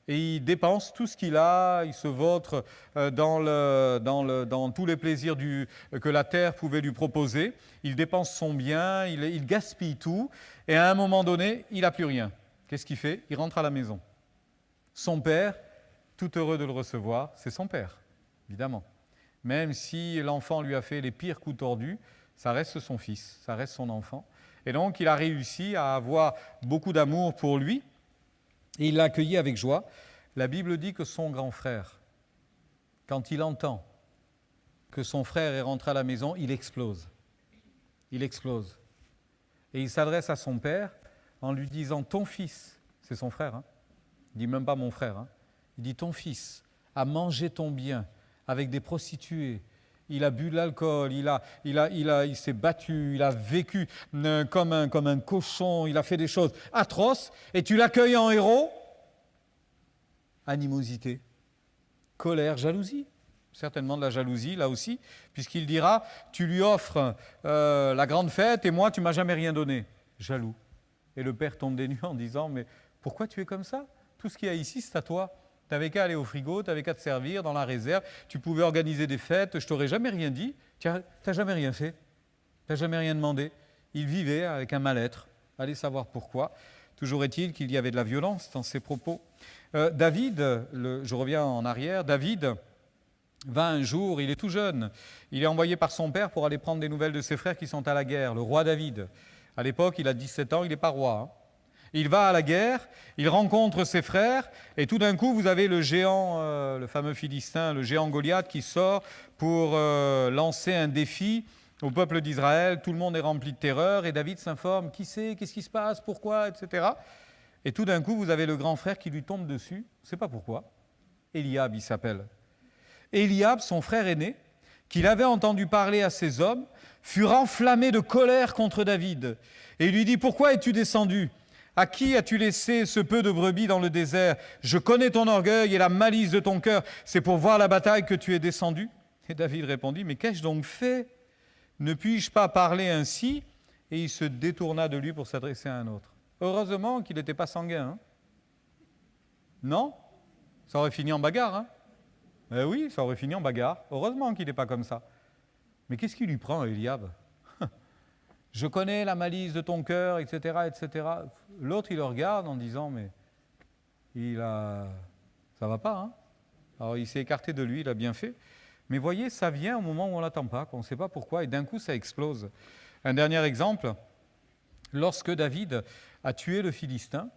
et il dépense tout ce qu'il a, il se vautre dans tous les plaisirs que la terre pouvait lui proposer. Il dépense son bien, il gaspille tout, et à un moment donné, il n'a plus rien. Qu'est-ce qu'il fait? Il rentre à la maison. Son père, tout heureux de le recevoir, c'est son père, évidemment. Même si l'enfant lui a fait les pires coups tordus, ça reste son fils, ça reste son enfant. Et donc, il a réussi à avoir beaucoup d'amour pour lui, et il l'a accueilli avec joie. La Bible dit que son grand frère, quand il entend que son frère est rentré à la maison, il explose. Il explose. Et il s'adresse à son père en lui disant « Ton fils », c'est son frère, hein, il ne dit même pas « mon frère », hein, il dit « Ton fils a mangé ton bien avec des prostituées, il a bu de l'alcool, il s'est battu, il a vécu comme un cochon, il a fait des choses atroces, et tu l'accueilles en héros ?» Animosité, colère, jalousie. Certainement de la jalousie, là aussi, puisqu'il dira « Tu lui offres la grande fête et moi, tu ne m'as jamais rien donné. » Jaloux. Et le père tombe des nues en disant « Mais pourquoi tu es comme ça? Tout ce qu'il y a ici, c'est à toi. Tu n'avais qu'à aller au frigo, tu n'avais qu'à te servir dans la réserve, tu pouvais organiser des fêtes, je ne t'aurais jamais rien dit, tu n'as jamais rien fait, tu n'as jamais rien demandé. » Il vivait avec un mal-être, allez savoir pourquoi. Toujours est-il qu'il y avait de la violence dans ses propos. David, je reviens en arrière, David va un jour, il est tout jeune, il est envoyé par son père pour aller prendre des nouvelles de ses frères qui sont à la guerre, le roi David. À l'époque, il a 17 ans, il n'est pas roi, hein. Il va à la guerre, il rencontre ses frères, et tout d'un coup, vous avez le géant, le fameux Philistin, le géant Goliath, qui sort pour lancer un défi au peuple d'Israël. Tout le monde est rempli de terreur, et David s'informe, qui c'est, qu'est-ce qui se passe, pourquoi, etc. Et tout d'un coup, vous avez le grand frère qui lui tombe dessus, je ne sait pas pourquoi. Eliab, il s'appelle. Eliab, son frère aîné, qu'il avait entendu parler à ses hommes, fut enflammé de colère contre David, et il lui dit, « Pourquoi es-tu descendu ? À qui as-tu laissé ce peu de brebis dans le désert? Je connais ton orgueil et la malice de ton cœur. C'est pour voir la bataille que tu es descendu. » Et David répondit, « Mais qu'ai-je donc fait? Ne puis-je pas parler ainsi ?» Et il se détourna de lui pour s'adresser à un autre. Heureusement qu'il n'était pas sanguin. Hein? Non? Ça aurait fini en bagarre. Hein? Oui, ça aurait fini en bagarre. Heureusement qu'il n'est pas comme ça. Mais qu'est-ce qui lui prend, Eliab? Je connais la malice de ton cœur, etc., etc. L'autre, il le regarde en disant, mais ça va pas, hein? Alors, il s'est écarté de lui, il a bien fait. Mais voyez, ça vient au moment où on ne l'attend pas, qu'on ne sait pas pourquoi, et d'un coup, ça explose. Un dernier exemple, lorsque David a tué le Philistin,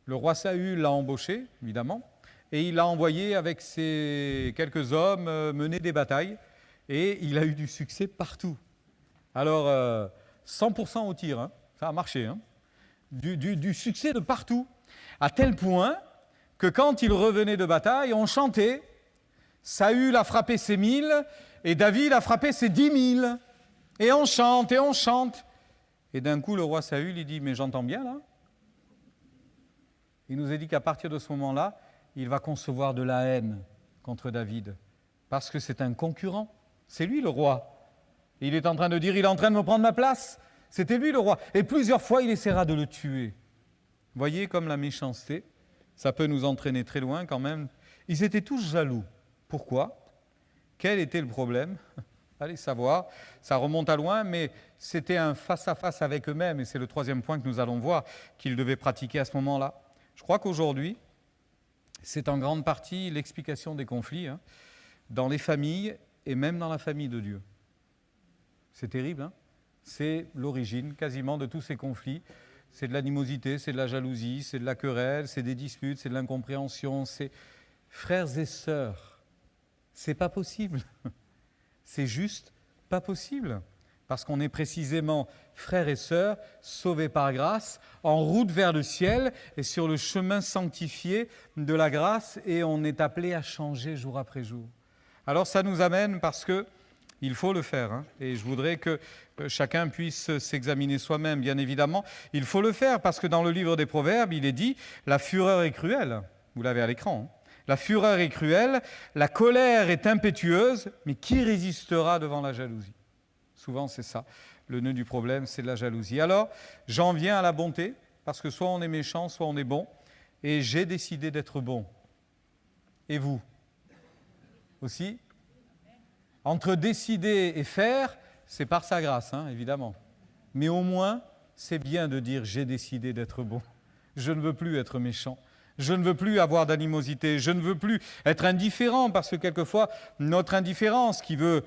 le roi Saül l'a embauché, évidemment, et il l'a envoyé avec ses quelques hommes mener des batailles, et il a eu du succès partout. Alors, 100% au tir, hein, ça a marché, hein, du succès de partout, à tel point que quand il revenait de bataille, on chantait, Saül a frappé ses 1000 et David a frappé ses 10 000, et on chante, et d'un coup le roi Saül, il dit, mais j'entends bien là. Il nous a dit qu'à partir de ce moment-là, il va concevoir de la haine contre David, parce que c'est un concurrent, c'est lui le roi. Il est en train de dire, il est en train de me prendre ma place. C'était lui le roi. Et plusieurs fois, il essaiera de le tuer. Voyez comme la méchanceté, ça peut nous entraîner très loin quand même. Ils étaient tous jaloux. Pourquoi? Quel était le problème? Allez savoir, ça remonte à loin, mais c'était un face-à-face avec eux-mêmes, et c'est le 3e point que nous allons voir qu'ils devaient pratiquer à ce moment-là. Je crois qu'aujourd'hui, c'est en grande partie l'explication des conflits, hein, dans les familles et même dans la famille de Dieu. C'est terrible, hein? C'est l'origine quasiment de tous ces conflits. C'est de l'animosité, c'est de la jalousie, c'est de la querelle, c'est des disputes, c'est de l'incompréhension. C'est frères et sœurs, c'est pas possible. C'est juste pas possible. Parce qu'on est précisément frères et sœurs, sauvés par grâce, en route vers le ciel et sur le chemin sanctifié de la grâce, et on est appelé à changer jour après jour. Alors ça nous amène parce que il faut le faire, hein, et je voudrais que chacun puisse s'examiner soi-même, bien évidemment. Il faut le faire parce que dans le livre des Proverbes, il est dit « La fureur est cruelle ». Vous l'avez à l'écran. Hein. La fureur est cruelle, la colère est impétueuse, mais qui résistera devant la jalousie? Souvent, c'est ça. Le nœud du problème, c'est la jalousie. Alors, j'en viens à la bonté, parce que soit on est méchant, soit on est bon, et j'ai décidé d'être bon. Et vous? Aussi? Entre décider et faire, c'est par sa grâce, hein, évidemment. Mais au moins, c'est bien de dire « j'ai décidé d'être bon ». Je ne veux plus être méchant. Je ne veux plus avoir d'animosité. Je ne veux plus être indifférent, parce que quelquefois, notre indifférence qui veut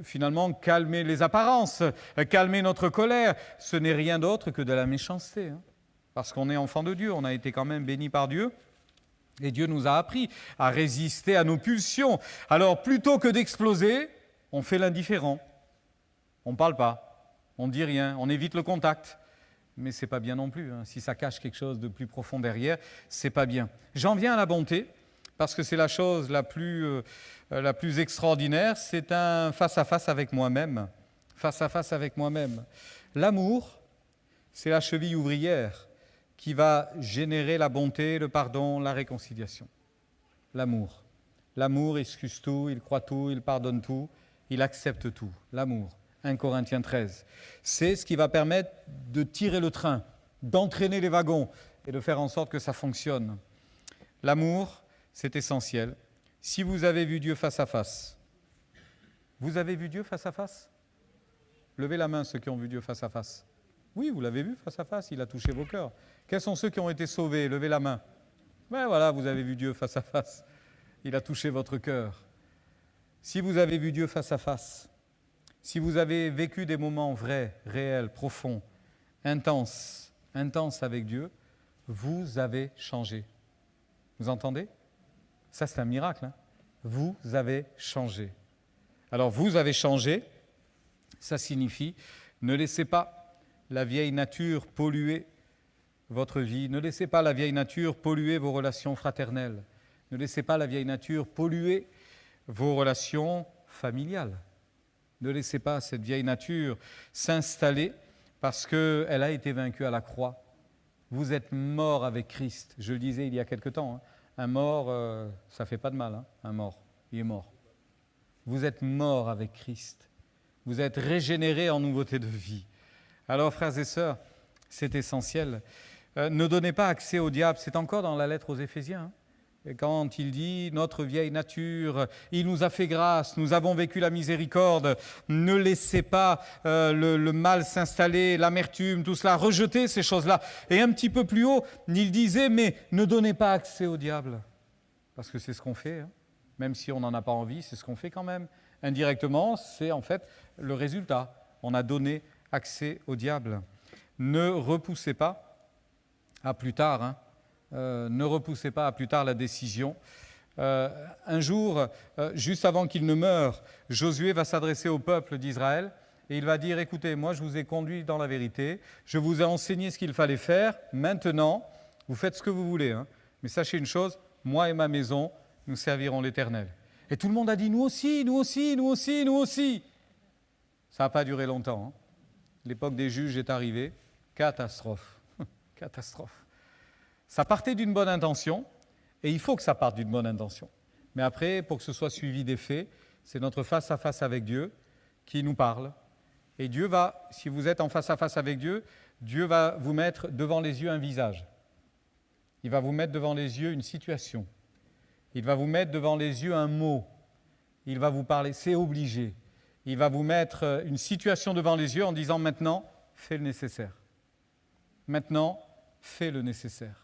finalement calmer les apparences, calmer notre colère, ce n'est rien d'autre que de la méchanceté. Hein. Parce qu'on est enfant de Dieu, on a été quand même béni par Dieu. Et Dieu nous a appris à résister à nos pulsions. Alors, plutôt que d'exploser, on fait l'indifférent. On ne parle pas, on ne dit rien, on évite le contact. Mais ce n'est pas bien non plus. Hein. Si ça cache quelque chose de plus profond derrière, ce n'est pas bien. J'en viens à la bonté, parce que c'est la chose la plus extraordinaire. C'est un face-à-face avec moi-même. Face-à-face avec moi-même. L'amour, c'est la cheville ouvrière qui va générer la bonté, le pardon, la réconciliation. L'amour. L'amour excuse tout, il croit tout, il pardonne tout, il accepte tout. L'amour. 1 Corinthiens 13. C'est ce qui va permettre de tirer le train, d'entraîner les wagons et de faire en sorte que ça fonctionne. L'amour, c'est essentiel. Si vous avez vu Dieu face à face, vous avez vu Dieu face à face? Levez la main ceux qui ont vu Dieu face à face. Oui, vous l'avez vu face à face, il a touché vos cœurs. Quels sont ceux qui ont été sauvés? Levez la main. Ben voilà, vous avez vu Dieu face à face. Il a touché votre cœur. Si vous avez vu Dieu face à face, si vous avez vécu des moments vrais, réels, profonds, intenses avec Dieu, vous avez changé. Vous entendez? Ça, c'est un miracle. Hein? Vous avez changé. Alors, vous avez changé, ça signifie ne laissez pas la vieille nature polluer votre vie. Ne laissez pas la vieille nature polluer vos relations fraternelles. Ne laissez pas la vieille nature polluer vos relations familiales. Ne laissez pas cette vieille nature s'installer parce qu'elle a été vaincue à la croix. Vous êtes mort avec Christ. Je le disais il y a quelque temps. Hein. Un mort, ça ne fait pas de mal. Hein. Un mort, il est mort. Vous êtes mort avec Christ. Vous êtes régénérés en nouveauté de vie. Alors, frères et sœurs, c'est essentiel. Ne donnez pas accès au diable. C'est encore dans la lettre aux Éphésiens. Hein. Et quand il dit « notre vieille nature, il nous a fait grâce, nous avons vécu la miséricorde, ne laissez pas le mal s'installer, l'amertume, tout cela, rejetez ces choses-là. » Et un petit peu plus haut, il disait « mais ne donnez pas accès au diable. » Parce que c'est ce qu'on fait, hein. Même si on n'en a pas envie, c'est ce qu'on fait quand même. Indirectement, c'est en fait le résultat. On a donné accès au diable. Ne repoussez pas à plus tard, hein. Ne repoussez pas à plus tard la décision. Un jour, juste avant qu'il ne meure, Josué va s'adresser au peuple d'Israël et il va dire « Écoutez, moi je vous ai conduit dans la vérité, je vous ai enseigné ce qu'il fallait faire, maintenant, vous faites ce que vous voulez, hein. Mais sachez une chose, moi et ma maison, nous servirons l'Éternel. » Et tout le monde a dit « Nous aussi, nous aussi, nous aussi, nous aussi !» Ça n'a pas duré longtemps. Hein. L'époque des juges est arrivée. Catastrophe. Catastrophe. Ça partait d'une bonne intention, et il faut que ça parte d'une bonne intention. Mais après, pour que ce soit suivi des faits, c'est notre face-à-face avec Dieu qui nous parle. Et Dieu va, si vous êtes en face-à-face avec Dieu, Dieu va vous mettre devant les yeux un visage. Il va vous mettre devant les yeux une situation. Il va vous mettre devant les yeux un mot. Il va vous parler, c'est obligé. Il va vous mettre une situation devant les yeux en disant « Maintenant, fais le nécessaire. Maintenant, fais le nécessaire. »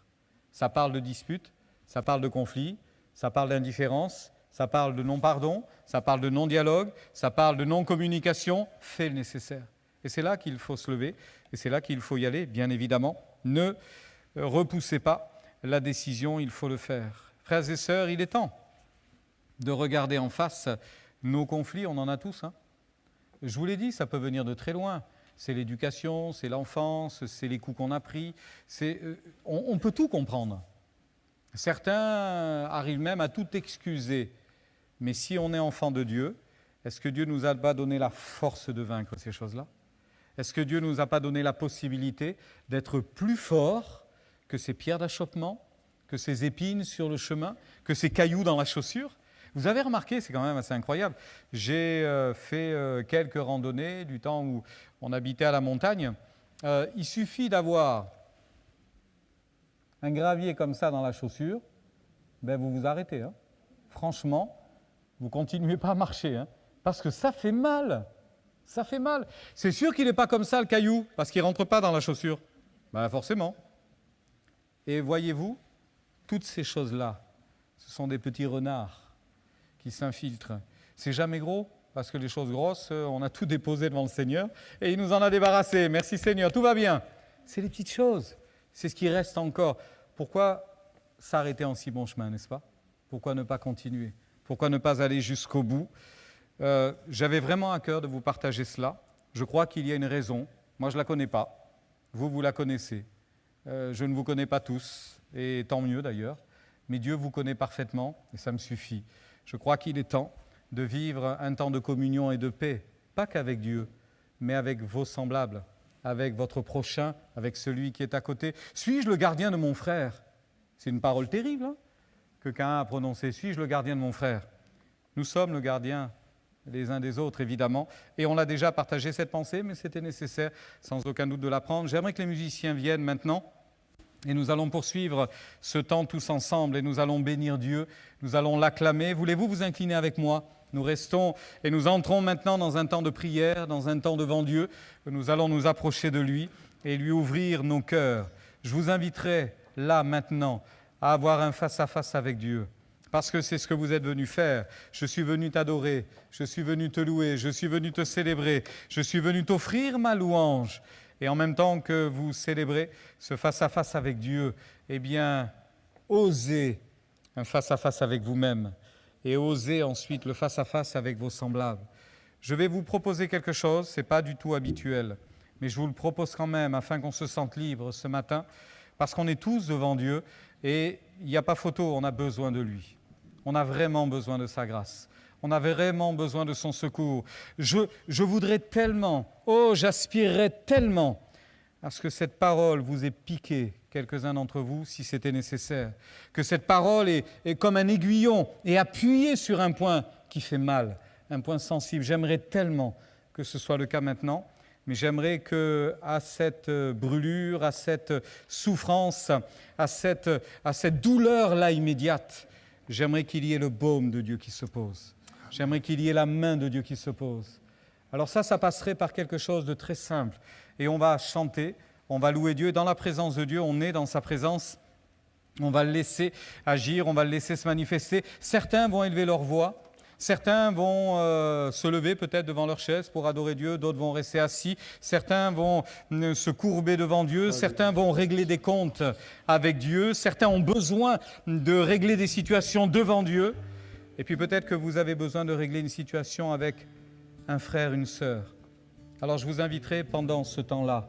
Ça parle de dispute, ça parle de conflit, ça parle d'indifférence, ça parle de non-pardon, ça parle de non-dialogue, ça parle de non-communication. Fais le nécessaire. Et c'est là qu'il faut se lever, et c'est là qu'il faut y aller, bien évidemment. Ne repoussez pas la décision, il faut le faire. Frères et sœurs, il est temps de regarder en face nos conflits, on en a tous. Je vous l'ai dit, ça peut venir de très loin. C'est l'éducation, c'est l'enfance, c'est les coups qu'on a pris. On peut tout comprendre. Certains arrivent même à tout excuser. Mais si on est enfant de Dieu, est-ce que Dieu ne nous a pas donné la force de vaincre ces choses-là ? Est-ce que Dieu ne nous a pas donné la possibilité d'être plus forts que ces pierres d'achoppement, que ces épines sur le chemin, que ces cailloux dans la chaussure ? Vous avez remarqué, c'est quand même assez incroyable, j'ai fait quelques randonnées du temps où on habitait à la montagne. Il suffit d'avoir un gravier comme ça dans la chaussure, vous vous arrêtez. Franchement, vous ne continuez pas à marcher, parce que ça fait mal. Ça fait mal. C'est sûr qu'il n'est pas comme ça le caillou, parce qu'il ne rentre pas dans la chaussure. Forcément. Et voyez-vous, toutes ces choses-là, ce sont des petits renards qui s'infiltrent. C'est jamais gros, parce que les choses grosses, on a tout déposé devant le Seigneur, et il nous en a débarrassé. Merci Seigneur, tout va bien. C'est les petites choses, c'est ce qui reste encore. Pourquoi s'arrêter en si bon chemin, n'est-ce pas ? Pourquoi ne pas continuer ? Pourquoi ne pas aller jusqu'au bout ? J'avais vraiment à cœur de vous partager cela. Je crois qu'il y a une raison. Moi, je ne la connais pas. Vous la connaissez. Je ne vous connais pas tous, et tant mieux d'ailleurs. Mais Dieu vous connaît parfaitement, et ça me suffit. Je crois qu'il est temps de vivre un temps de communion et de paix, pas qu'avec Dieu, mais avec vos semblables, avec votre prochain, avec celui qui est à côté. Suis-je le gardien de mon frère ? C'est une parole terrible que Caïn a prononcée. Suis-je le gardien de mon frère ? Nous sommes le gardien les uns des autres, évidemment, et on l'a déjà partagé cette pensée, mais c'était nécessaire, sans aucun doute, de l'apprendre. J'aimerais que les musiciens viennent maintenant. Et nous allons poursuivre ce temps tous ensemble et nous allons bénir Dieu, nous allons l'acclamer. Voulez-vous vous incliner avec moi ? Nous restons et nous entrons maintenant dans un temps de prière, dans un temps devant Dieu. Nous allons nous approcher de lui et lui ouvrir nos cœurs. Je vous inviterai là maintenant à avoir un face-à-face avec Dieu. Parce que c'est ce que vous êtes venu faire. Je suis venu t'adorer, je suis venu te louer, je suis venu te célébrer, je suis venu t'offrir ma louange. Et en même temps que vous célébrez ce face-à-face avec Dieu, osez un face-à-face avec vous-même et osez ensuite le face-à-face avec vos semblables. Je vais vous proposer quelque chose, ce n'est pas du tout habituel, mais je vous le propose quand même afin qu'on se sente libre ce matin, parce qu'on est tous devant Dieu et il n'y a pas photo, on a besoin de lui. On a vraiment besoin de sa grâce. On a vraiment besoin de son secours. Je voudrais tellement, j'aspirerais tellement à ce que cette parole vous ait piqué, quelques-uns d'entre vous, si c'était nécessaire. Que cette parole est comme un aiguillon et appuyée sur un point qui fait mal, un point sensible. J'aimerais tellement que ce soit le cas maintenant, mais j'aimerais qu'à cette brûlure, à cette souffrance, à cette douleur-là immédiate, j'aimerais qu'il y ait le baume de Dieu qui se pose. J'aimerais qu'il y ait la main de Dieu qui se pose. Alors ça passerait par quelque chose de très simple. Et on va chanter, on va louer Dieu. Dans la présence de Dieu, on est dans sa présence. On va le laisser agir, on va le laisser se manifester. Certains vont élever leur voix. Certains vont se lever peut-être devant leur chaise pour adorer Dieu. D'autres vont rester assis. Certains vont se courber devant Dieu. Certains vont régler des comptes avec Dieu. Certains ont besoin de régler des situations devant Dieu. Et puis peut-être que vous avez besoin de régler une situation avec un frère, une sœur. Alors je vous inviterai pendant ce temps-là,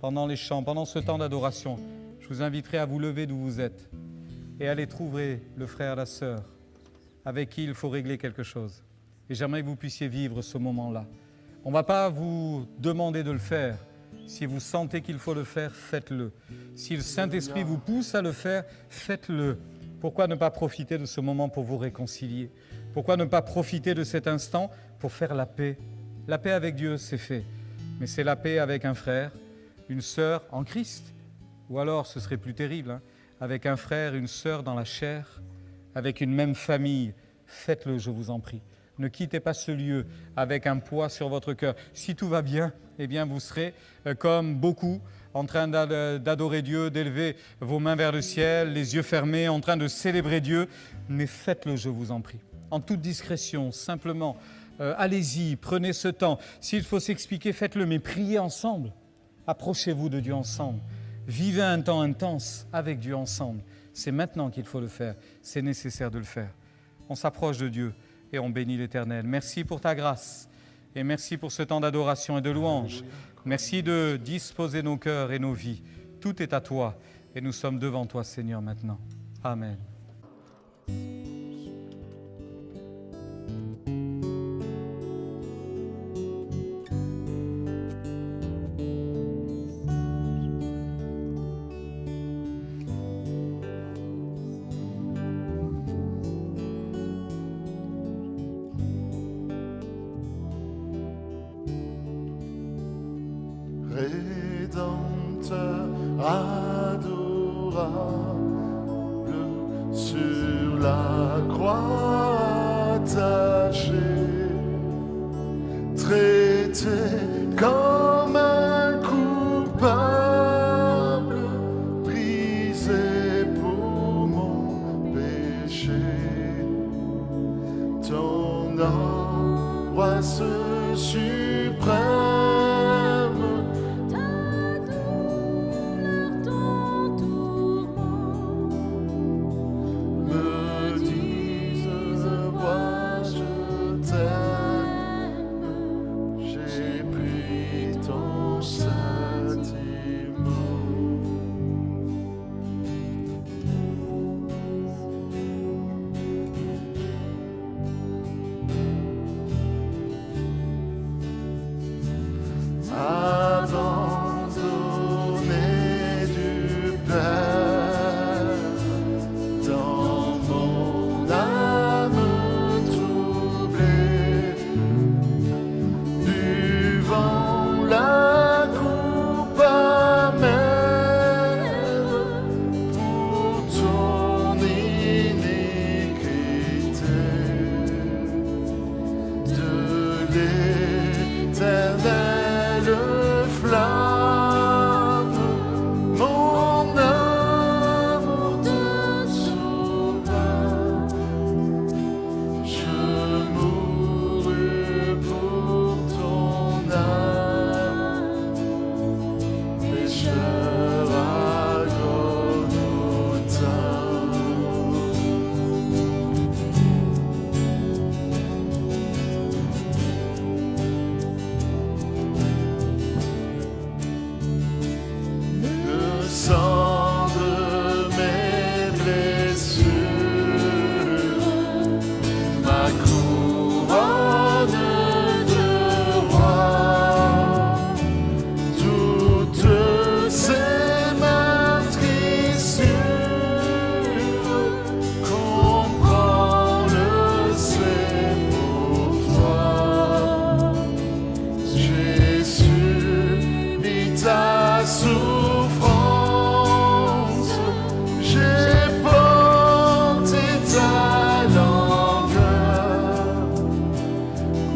pendant les chants, pendant ce temps d'adoration, je vous inviterai à vous lever d'où vous êtes et aller trouver le frère, la sœur, avec qui il faut régler quelque chose. Et j'aimerais que vous puissiez vivre ce moment-là. On ne va pas vous demander de le faire. Si vous sentez qu'il faut le faire, faites-le. Si le Saint-Esprit vous pousse à le faire, faites-le. Pourquoi ne pas profiter de ce moment pour vous réconcilier ? Pourquoi ne pas profiter de cet instant pour faire la paix ? La paix avec Dieu, c'est fait. Mais c'est la paix avec un frère, une sœur en Christ. Ou alors, ce serait plus terrible, avec un frère, une sœur dans la chair, avec une même famille. Faites-le, je vous en prie. Ne quittez pas ce lieu avec un poids sur votre cœur. Si tout va bien, vous serez comme beaucoup, en train d'adorer Dieu, d'élever vos mains vers le ciel, les yeux fermés, en train de célébrer Dieu. Mais faites-le, je vous en prie. en toute discrétion, simplement. Allez-y, prenez ce temps. S'il faut s'expliquer, faites-le, mais priez ensemble. Approchez-vous de Dieu ensemble. Vivez un temps intense avec Dieu ensemble. C'est maintenant qu'il faut le faire. C'est nécessaire de le faire. On s'approche de Dieu et on bénit l'Éternel. Merci pour ta grâce et merci pour ce temps d'adoration et de louange. Merci de disposer nos cœurs et nos vies. Tout est à toi et nous sommes devant toi, Seigneur, maintenant. Amen. Rédempteur adorable, sur la croix attachée, traité comme un coupable, brisé pour mon péché. Ton angoisse suprême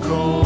con